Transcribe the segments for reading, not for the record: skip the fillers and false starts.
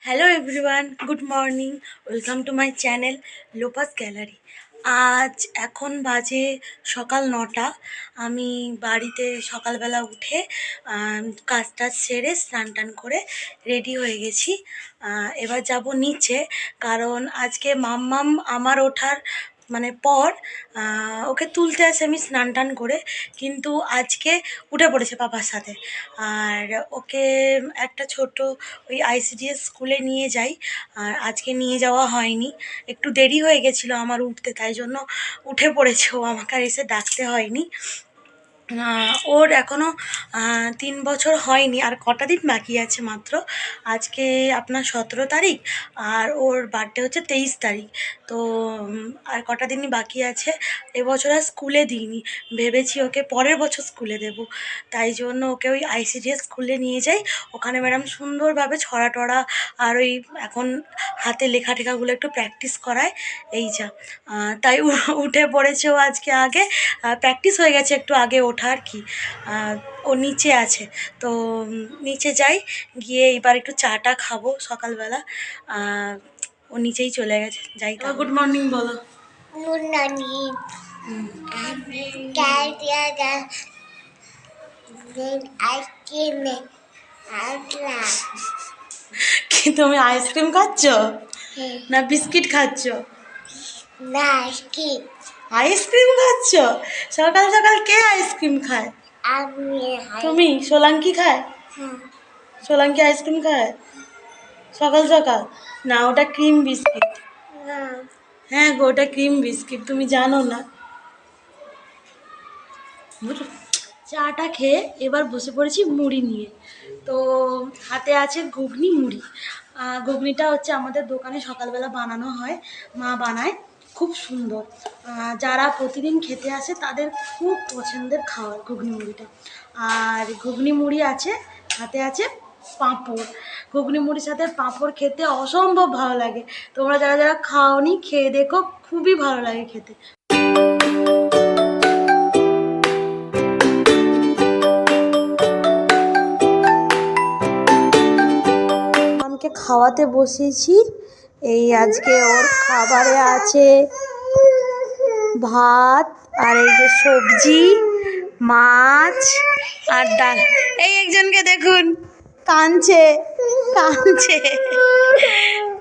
Hello everyone, good morning. Welcome to my channel লোপাস gallery. আজ এখন বাজে সকাল 9টা। আমি বাড়িতে সকালবেলা উঠে কাজ টাজ সেরে স্নান টান করে রেডি হয়ে গেছি। এবার যাব নিচে, কারণ আজকে মাম্মাম আমার ওঠার পর ওকে তুলতে আসে আমি স্নান টান করে, কিন্তু আজকে উঠে পড়েছে পাপার সাথে। আর ওকে একটা ছোট ওই আইসিডিএস স্কুলে নিয়ে যাই, আর আজকে নিয়ে যাওয়া হয়নি, একটু দেরি হয়ে গেছিলো আমার উঠতে, তাই জন্য উঠে পড়েছে ও, আমাকে আর এসে ডাকতে হয়নি। ওর এখনও 3 বছর হয়নি, আর কটা দিন বাকি আছে মাত্র। আজকে আপনার 17 তারিখ, আর ওর বার্থডে হচ্ছে 23 তারিখ। তো আর কটা দিনই বাকি আছে। এবছর আর স্কুলে দিইনি, ভেবেছি ওকে পরের বছর স্কুলে দেব। তাই জন্য ওকে ওই আইসিডিএস স্কুলে নিয়ে যাই। ওখানে ম্যাডাম সুন্দরভাবে ছড়া টড়া আর ওই এখন হাতে লেখা টেখাগুলো একটু প্র্যাকটিস করায়, এই যা। তাই উঠে পড়েছে ও আজকে আগে, প্র্যাকটিস হয়ে গেছে একটু আগে ওঠা আর কি। ও নিচে আছে, তো নিচে যাই, গিয়ে এবার একটু চাটা খাবো সকালবেলা। ও নিচেই চলে গেছে, যাই। গুড মর্নিং বলো। Good morning. কি তুমি আইসক্রিম খাচ্ছ না বিস্কিট খাচ্ছ? না, আইসক্রিম। আইসক্রিম খাচ্ছ? সকাল সকাল কে আইসক্রিম খায়? আমি। তুমি? সোলাঙ্কি খায়? হ্যাঁ। সোলাঙ্কি আইসক্রিম খায় সকাল সকাল? না, ওটা ক্রিম বিস্কিট। হ্যাঁ গো, ওটা ক্রিম বিস্কিট, তুমি জানো না? চাটা খেয়ে এবার বসে পড়েছি মুড়ি নিয়ে। তো হাতে আছে ঘুগনি মুড়ি। ঘুগনিটা হচ্ছে আমাদের দোকানে সকালবেলা বানানো হয়, মা বানায়, খুব সুন্দর। যারা প্রতিদিন খেতে আসে তাদের খুব পছন্দের খাবার ঘুগনি মুড়িটা। আর ঘুগনি মুড়ি আছে, হাতে আছে পাঁপড়। ঘুগনি মুড়ির সাথে পাঁপড় খেতে অসম্ভব ভালো লাগে। তোমরা যারা যারা খাওনি খেয়ে দেখো, খুবই ভালো লাগে খেতে। খাওয়াতে বসিয়েছি। এই আজকে ওর খাবারে আছে ভাত, আর এই যে সবজি, মাছ আর ডাল। এই একজনকে দেখুন, কাঁদছে কাঁদছে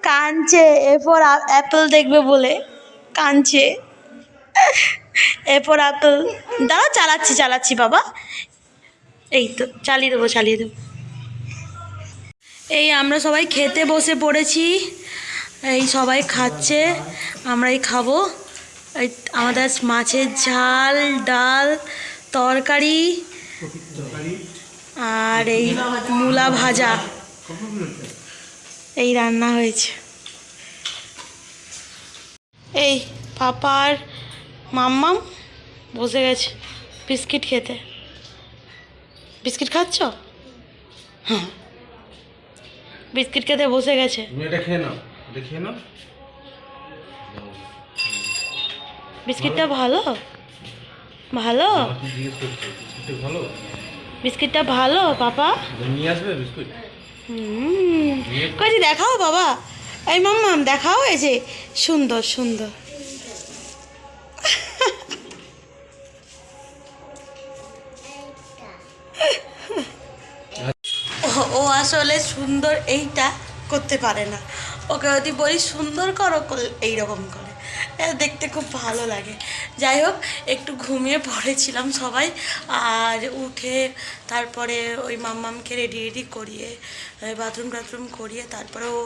কাঁদছে, এরপর অ্যাপেল দেখবে বলে কাঁদছে। এরপর অ্যাপেল, দাঁড়াও চালাচ্ছি বাবা, এই তো চালিয়ে দেবো। এই আমরা সবাই খেতে বসে পড়েছি, এই সবাই খাচ্ছে, আমরাই খাবো। এই আমাদের মাছের ঝাল, ডাল, তরকারি আর এই মূলা ভাজা, এই রান্না হয়েছে। এই পাপার মাম্মাম বসে গেছে বিস্কিট খেতে। বিস্কিট খাচ্ছ? হ্যাঁ, বিস্কিট খেতে বসে গেছে। বিস্কিটটা ভালো ভালো বিস্কিটটা ভালো পাপা। কই দেখাও বাবা, এই মাম্মাম দেখাও, এই যে সুন্দর সুন্দর। ও আসলে সুন্দর এইটা করতে পারে না, ওকে যদি বলি সুন্দর করো, এইরকম করে, দেখতে খুব ভালো লাগে। যাই হোক, একটু ঘুমিয়ে পড়েছিলাম সবাই, আর উঠে তারপরে ওই মাম্মামকে রেডি করিয়ে বাথরুম করিয়ে তারপরে ও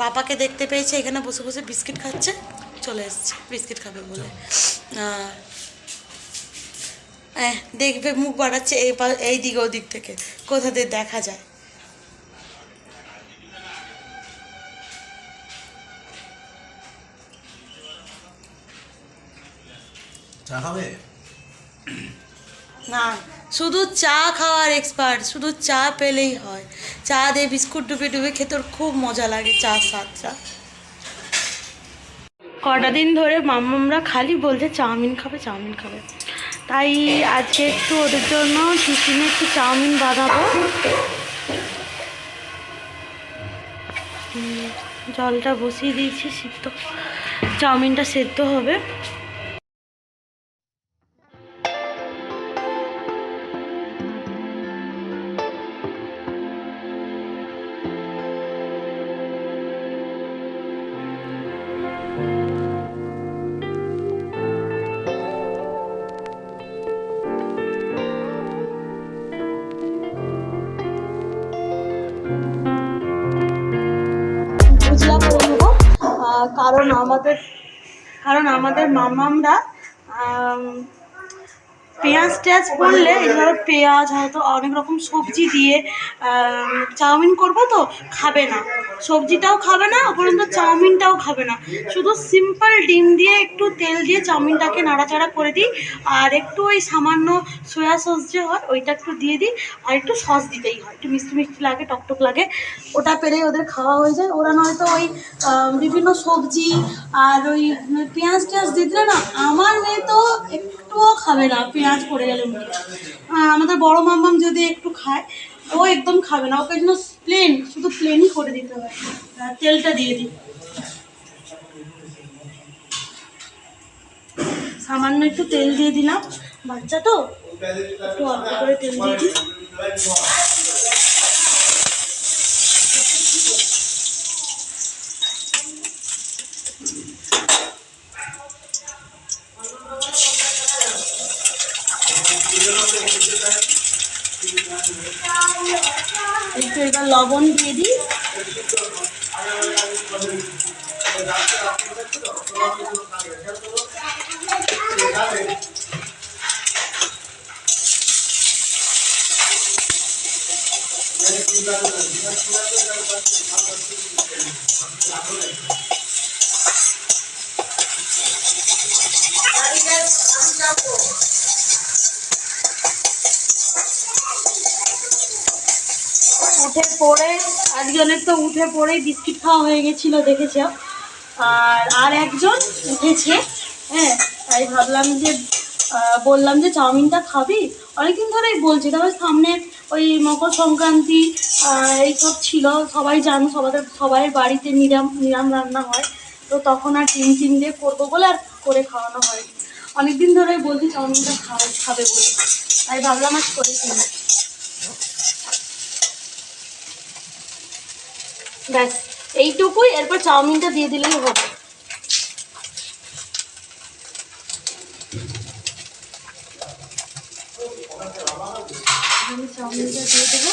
পাপাকে দেখতে পেয়েছে এখানে বসে বসে বিস্কিট খাচ্ছে, চলে এসছে বিস্কিট খাবে বলে। দেখবে মুখ বাড়াচ্ছে এই দিক ওদিক থেকে, কোথা দিয়ে দেখা যায়। চা খাবে না, শুধু চা খাওয়ার এক্সপার্ট, শুধু চা পেলেই হয়। চা দিয়ে বিস্কুট ডুবে খেতে ওর খুব মজা লাগে, চা স্বাদটা। কটা দিন ধরে মাম্মামরা খালি বলছে চাউমিন খাবে। তাই আজকে একটু ওদের জন্য টিফিনে একটু চাউমিন বানাবো। জলটা বসিয়ে দিয়েছি, সিদ্ধ চাউমিনটা সেদ্ধ হবে। ভুজিয়া করে নেবো, কারণ আমাদের মামামরা পেঁয়াজ টেয়াজ পড়লে, ধরো পেঁয়াজ হয়তো অনেক রকম সবজি দিয়ে চাউমিন করবো তো খাবে না, সবজিটাও খাবে না, উপরন্ত চাউমিনটাও খাবে না। শুধু সিম্পল ডিম দিয়ে একটু তেল দিয়ে চাউমিনটাকে নাড়াচাড়া করে দিই, আর একটু ওই সামান্য সয়া সস যে হয় ওইটা একটু দিয়ে দিই, আর একটু সস দিতেই হয়, একটু মিষ্টি মিষ্টি লাগে, টকটক লাগে, ওটা পেরেই ওদের খাওয়া হয়ে যায়। ওরা নয়তো ওই বিভিন্ন সবজি আর ওই পেঁয়াজ টেয়াজ দিলে না, আমার মেয়ে তো একটুও খাবে না পেঁয়াজ পড়ে গেলে মুখে। আমাদের বড় মাম্মাম যদি একটু খায়, ও একদম খাবে না, ওকে জন্য প্লেন, শুধু প্লেনই করে দিতে হয়। তেলটা দিয়ে দিই, সামান্য একটু তেল দিয়ে দিলাম, বাচ্চা তো একটু অল্প করে তেল দিয়ে দিই। একটু এবার লবণ দিয়ে দিই, উঠে পড়ে একজনের তো উঠে পড়েই বিস্কিট খাওয়া হয়ে গেছিলো দেখেছ, আর একজন উঠেছে। হ্যাঁ, তাই ভাবলাম যে বললাম যে চাউমিনটা খাবি, অনেকদিন ধরেই বলছি, তবে সামনে ওই মকর সংক্রান্তি এইসব ছিল, সবাই জানো, সবাই বাড়িতে নিরাম রান্না হয়, তো তখন আর টিম দিয়ে করবো বলে আর করে খাওয়ানো হয়। অনেকদিন ধরেই বলছি চাউমিনটা খাবে বলে, তাই ভাবলাম আজ করে কিনি। ব্যাস এইটুকুই, এরপর চাউমিনটা দিয়ে দিলেই হবে। আমি চাউমিনটা দিয়ে দেবো,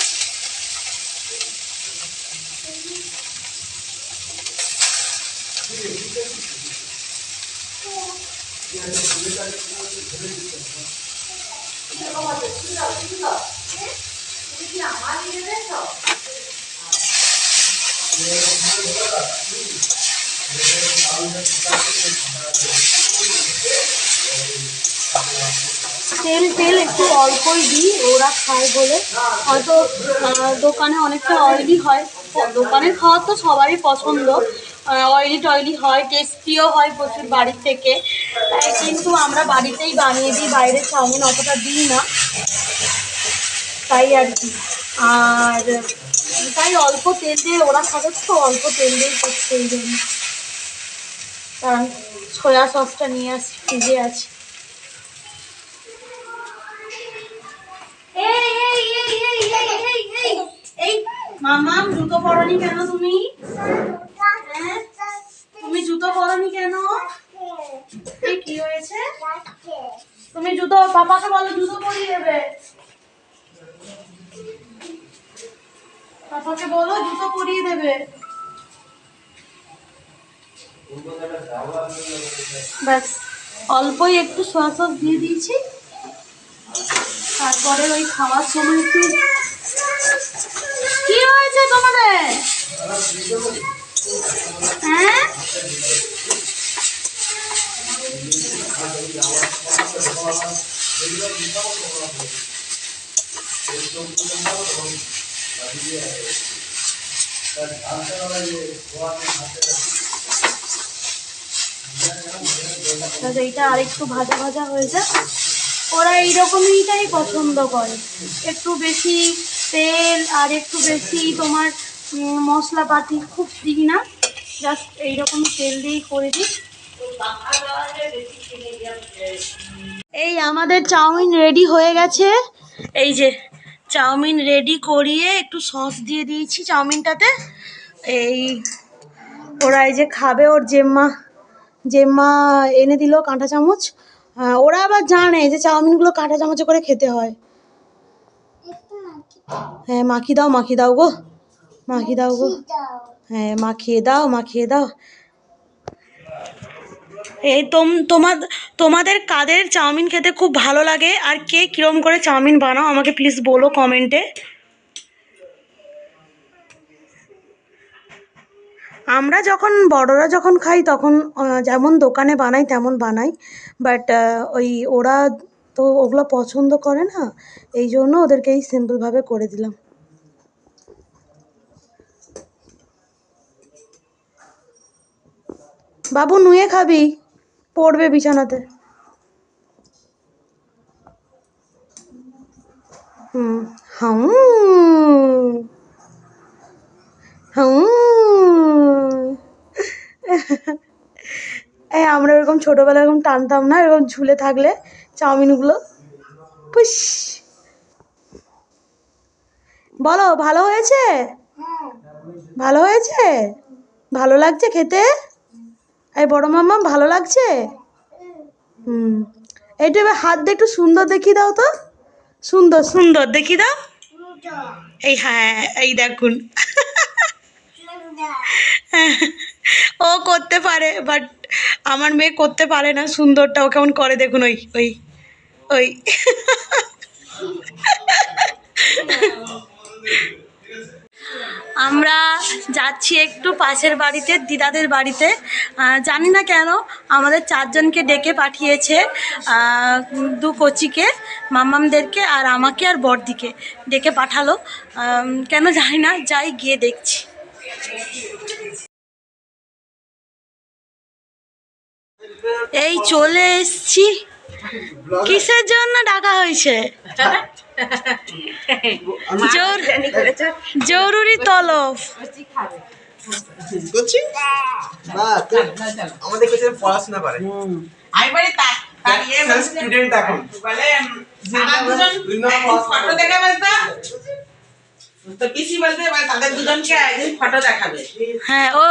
তেল একটু অল্পই দিই, ওরা খায় বলে। হয়তো দোকানে অনেকটা অয়েলি হয়, দোকানের খাওয়া তো সবারই পছন্দ, অয়েলি হয়, টেস্টিও হয় প্রচুর বাড়ির থেকে, কিন্তু আমরা বাড়িতেই বানিয়ে দিই, বাইরের চাউমিন অতটা দিই না, তাই আর কি। আর তাই অল্প তেল দিয়ে ওরা খাবে, তো অল্প তেল দিয়ে করছে এই জন্য। কারণ সয়া সসটা নিয়ে আসছি, ফ্রিজে আছে। মামাম জুতো পরনি কেন তুমি? হ্যাঁ, তুমি জুতো পরনি কেন? কি হয়েছে? তুমি জুতো, পাপাকে বলো জুতো পরিয়ে দেবে, পাপাকে বলো জুতো পরিয়ে দেবে। ব্যাস অল্পই একটু সয়া সস দিয়ে দিয়েছি, তারপরে ওই খাওয়ার সময় একটু। কি হয়েছে তোমাদের? হ্যাঁ, এইটা আরেকটু ভাজা ভাজা হয়ে যায়, ওরা এইরকমইটাই পছন্দ করে, একটু বেশি তেল আর একটু বেশি তোমার মশলাপাতি খুব দিই না, জাস্ট এইরকম তেল দিয়েই করে দিই। এই আমাদের চাউমিন রেডি হয়ে গেছে। এই যে চাউমিন রেডি করিয়ে একটু সস দিয়ে দিয়েছি চাউমিনটাতে। এই ওরা এই যে খাবে, ওর জেম্মা এনে দিল কাঁটা চামচ। ওরা আবার জানে যে চাউমিনগুলো কাঁটা চামচে করে খেতে হয়। হ্যাঁ মাখি দাও গো, মাখি দাও গো। হ্যাঁ মাখিয়ে দাও। এই তোমাদের কাদের চাউমিন খেতে খুব ভালো লাগে, আর কে কিরম করে চাউমিন বানাও আমাকে প্লিজ বলো কমেন্টে। আমরা যখন বড়রা যখন খাই তখন যেমন দোকানে বানাই তেমন বানাই, বাট ওই ওরা তো ওগুলো পছন্দ করে না, এই জন্য ওদেরকে এই সিম্পলভাবে করে দিলাম। বাবু নুয়ে খাবি, পড়বে বিছানাতে। How how. এই আমরা এরকম ছোটোবেলায় এরকম টানতাম না, এরকম ঝুলে থাকলে চাউমিনগুলো। পুশ। বলো ভালো হয়েছে, ভালো হয়েছে, ভালো লাগছে খেতে। এই বড় মাম্মা ভালো লাগছে। এইটা এবার হাত দিয়ে একটু সুন্দর দেখিয়ে দাও তো, সুন্দর দেখিয়ে দাও। এই হ্যাঁ এই দেখুন। ও করতে পারে, বাট আমার মেয়ে করতে পারে না সুন্দরটা। ও কেমন করে দেখুন, ওই ওই ওই। আমরা যাচ্ছি একটু পাশের বাড়িতে, দিদাদের বাড়িতে। জানি না কেন আমাদের 4 জনকে ডেকে পাঠিয়েছে, 2 কচিকে, মাম্মামদেরকে আর আমাকে আর বড়দিকে ডেকে পাঠালো। কেন জানি না, যাই গিয়ে দেখছি। এই চলে এসছি। কিসের জন্য ডাকা হয়েছে? জরুরি তলব। আমাদের কাছে পড়াশোনা করে আমি বলি তার ইয়ে স্টুডেন্ট এখন বলে ফটো দেখে বলতো তো পিসি বলতে তাদের দুজনকে একদিন ফটো দেখাবে। হ্যাঁ ও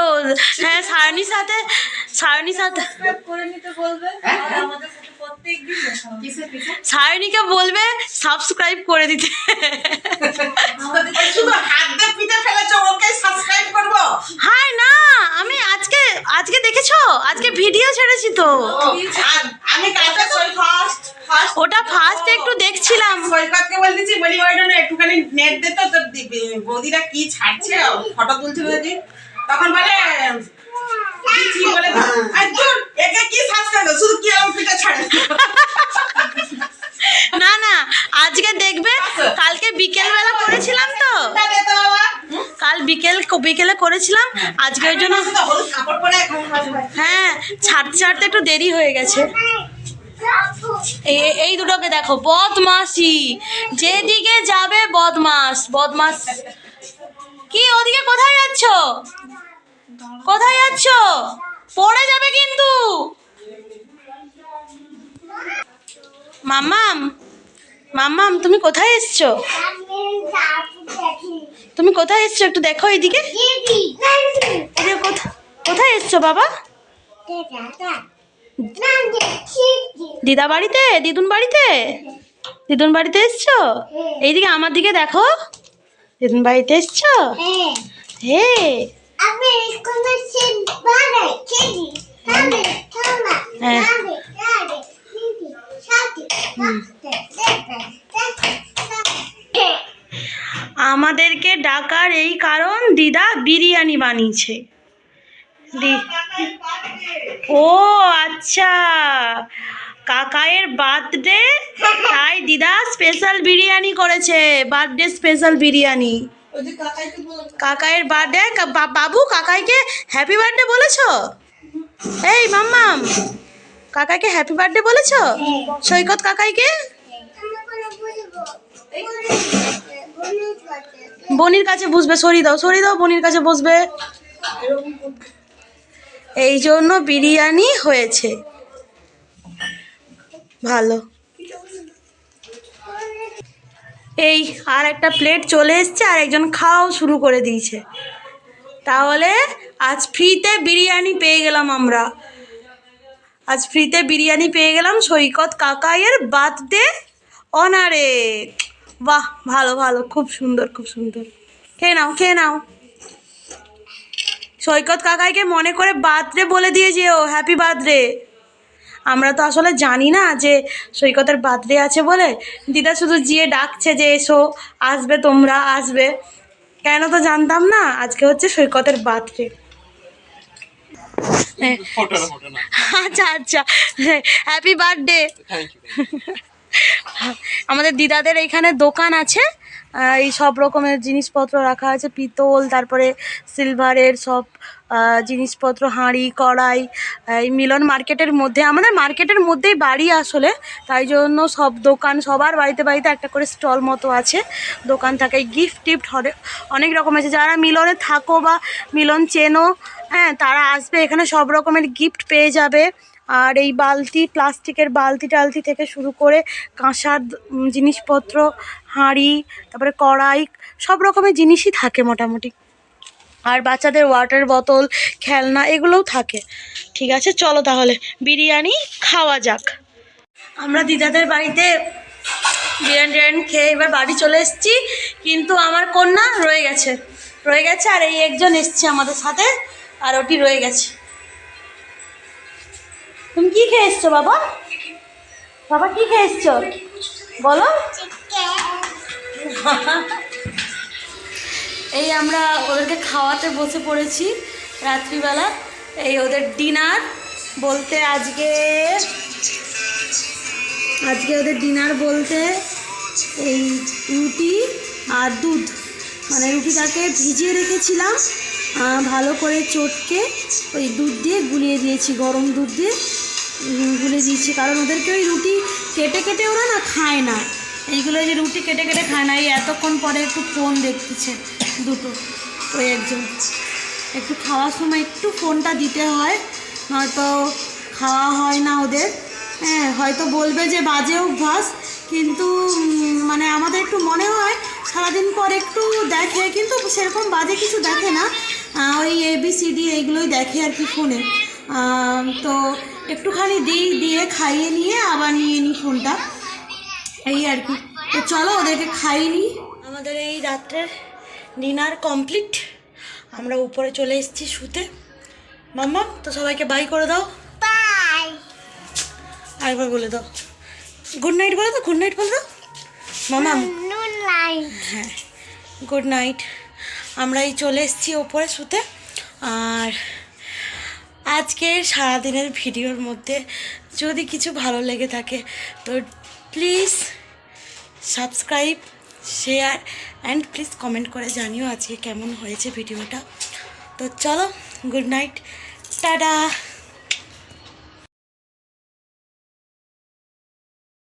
হ্যাঁ সায়নির সাথে করে নিতে বলবে, আমাদের সাথে প্রত্যেকদিন সায়নিকে বলবে সাবস্ক্রাইব করে দিতে। শুধু হাত দিয়ে পিঠে ফেলেছো, ওকে সাবস্ক্রাইব করব? হাই না, আমি আজকে দেখেছো, আজকে ভিডিও ছেড়েছি তো। আমি কালকে ফার্স্ট ওটা ফার্স্ট একটু দেখছিলাম। সৈকতকে বলতেছি, বলি ওইটা না একটুখানি নেট দে তো, তোর বৌদিরা কি ছাড়ছে ফটো তুলছিল যে, তখন বলে কি বলে একদম একে কি সাবস্ক্রাইব শুধু কি আমার পিঠে ছাড়ে। না আজকে দেখবে, কালকে বিকেলবেলা করেছিলাম তো, কাল বিকেলে করেছিলাম, আজকে ওই জন্য হ্যাঁ ছাড়তে একটু দেরি হয়ে গেছে। এই দুটোকে দেখো, বদমাসি, যেদিকে যাবে বদমাস। কি ওদিকে কোথায় যাচ্ছ পড়ে যাবে কিন্তু। মাম্মাম তুমি কোথায় এসছো? একটু দেখো এইদিকে। কোথায় এসছো বাবা? দিদুন বাড়িতে এসছো? এইদিকে আমার দিকে দেখো, দিদুন বাড়িতে এসছো? হে আমাদেরকে ডাকার এই কারণ, দিদা বিরিয়ানি বানিয়েছে। ও আচ্ছা, কাকায়ের বার্থডে, তাই দিদা স্পেশাল বিরিয়ানি করেছে, বার্থডে স্পেশাল বিরিয়ানি। কাকায়ের বার্থডে, বাবু কাকাইকে হ্যাপি বার্থডে বলেছো? এই মাম্মাম কাকাইকে হ্যাপি বার্থডে বলেছো? সৈকত কাকাইকে বনির কাছে বসবে, সরিয়ে দাও বনির কাছে বসবে। এই জন্য বিরিয়ানি হয়েছে ভালো। এই আর একটা প্লেট চলে এসছে, আর একজন খাওয়াও শুরু করে দিয়েছে। তাহলে আজ ফ্রিতে বিরিয়ানি পেয়ে গেলাম আমরা, আজ ফ্রিতে বিরিয়ানি পেয়ে গেলাম সৈকত কাকাইয়ের বার্থডে অনারে। বাহ, ভালো ভালো, খুব সুন্দর খুব সুন্দর। খেয়ে নাও খেয়ে নাও। সৈকত কাকাইকে মনে করে বার্থডে বলে দিয়ে যেও, হ্যাপি বার্থডে। আমরা তো আসলে জানি না যে সৈকতের বার্থডে আছে বলে, দিদা শুধু গিয়ে ডাকছে যে এসো, আসবে তোমরা আসবে, কেন তো জানতাম না আজকে হচ্ছে সৈকতের বার্থডে। আচ্ছা আচ্ছা, হ্যাপি বার্থডে। আমাদের দিদাদের এইখানে দোকান আছে, এই সব রকমের জিনিসপত্র রাখা আছে, পিতল, তারপরে সিলভারের সব জিনিসপত্র, হাঁড়ি কড়াই। এই মিলন মার্কেটের মধ্যে, আমাদের মার্কেটের মধ্যেই বাড়ি আসলে, তাই জন্য সব দোকান, সবার বাড়িতে বাড়িতে একটা করে স্টল মতো আছে, দোকান থাকে। গিফট টিফট অনেক রকম আছে, যারা মিলনে থাকো বা মিলন চেনো, হ্যাঁ তারা আসবে, এখানে সব রকমের গিফট পেয়ে যাবে। আর এই বালতি, প্লাস্টিকের বালতি টালতি থেকে শুরু করে কাঁসার জিনিসপত্র, হাঁড়ি, তারপরে কড়াই, সব রকমের জিনিসই থাকে মোটামুটি। আর বাচ্চাদের ওয়াটার বোতল, খেলনা, এগুলোও থাকে। ঠিক আছে, চলো তাহলে বিরিয়ানি খাওয়া যাক। আমরা দিদাদের বাড়িতে বিরিয়ানি খেয়ে এবার বাড়ি চলে এসেছি, কিন্তু আমার কন্যা রয়ে গেছে, আর এই একজন এসছে আমাদের সাথে, আর ওটি রয়ে গেছে। তুমি কি খেয়ে এসছো বাবা? বাবা কি খেয়ে এসছো বলো? এই আমরা ওদেরকে খাওয়াতে বসে পড়েছি রাত্রিবেলা। এই ওদের ডিনার বলতে আজকে ওদের ডিনার বলতে এই রুটি আর দুধ, মানে রুটিটাকে ভিজিয়ে রেখেছিলাম ভালো করে চটকে, ওই দুধ দিয়ে গুলিয়ে দিয়েছি, গরম দুধ দিয়ে গুলে দিয়েছি, কারণ ওদেরকে ওই রুটি কেটে কেটে ওরা না খায় না, এইগুলো যে রুটি কেটে কেটে খায় না। এই এতক্ষণ পরে একটু ফোন দেখতেছে দুটো, ওই একজন একটু খাওয়ার সময় একটু ফোনটা দিতে হয়, নয়তো খাওয়া হয় না ওদের। হ্যাঁ, হয়তো বলবে যে বাজে অভ্যাস, কিন্তু মানে আমাদের একটু মনে হয় সারাদিন পর একটু দেখে, কিন্তু সেরকম বাজে কিছু দেখে না, ওই ABCD এইগুলোই দেখে আর কি ফোনে। তো একটুখানি দিয়ে খাইয়ে নিয়ে আবার নিয়ে নিই ফোনটা, এই আর কি। তো চলো ওদেরকে খাইয়ে নিই। আমাদের এই রাত্রের ডিনার কমপ্লিট, আমরা উপরে চলে এসেছি শুতে। মাম্মা তো সবাইকে বাই করে দাও, বাই, আরেকবার বলে দাও, গুড নাইট বলে দাও, গুড নাইট বলে দাও মাম্মা। নুন লাইট, হ্যাঁ গুড নাইট। আমরা এই চলে এসেছি ওপরে শুতে। আর আজকের সারাদিনের ভিডিওর মধ্যে যদি কিছু ভালো লেগে থাকে তো please subscribe, share and please comment করে জানিও আজকে কেমন হয়েছে ভিডিওটা। তো চলো, গুড নাইট, টাটা।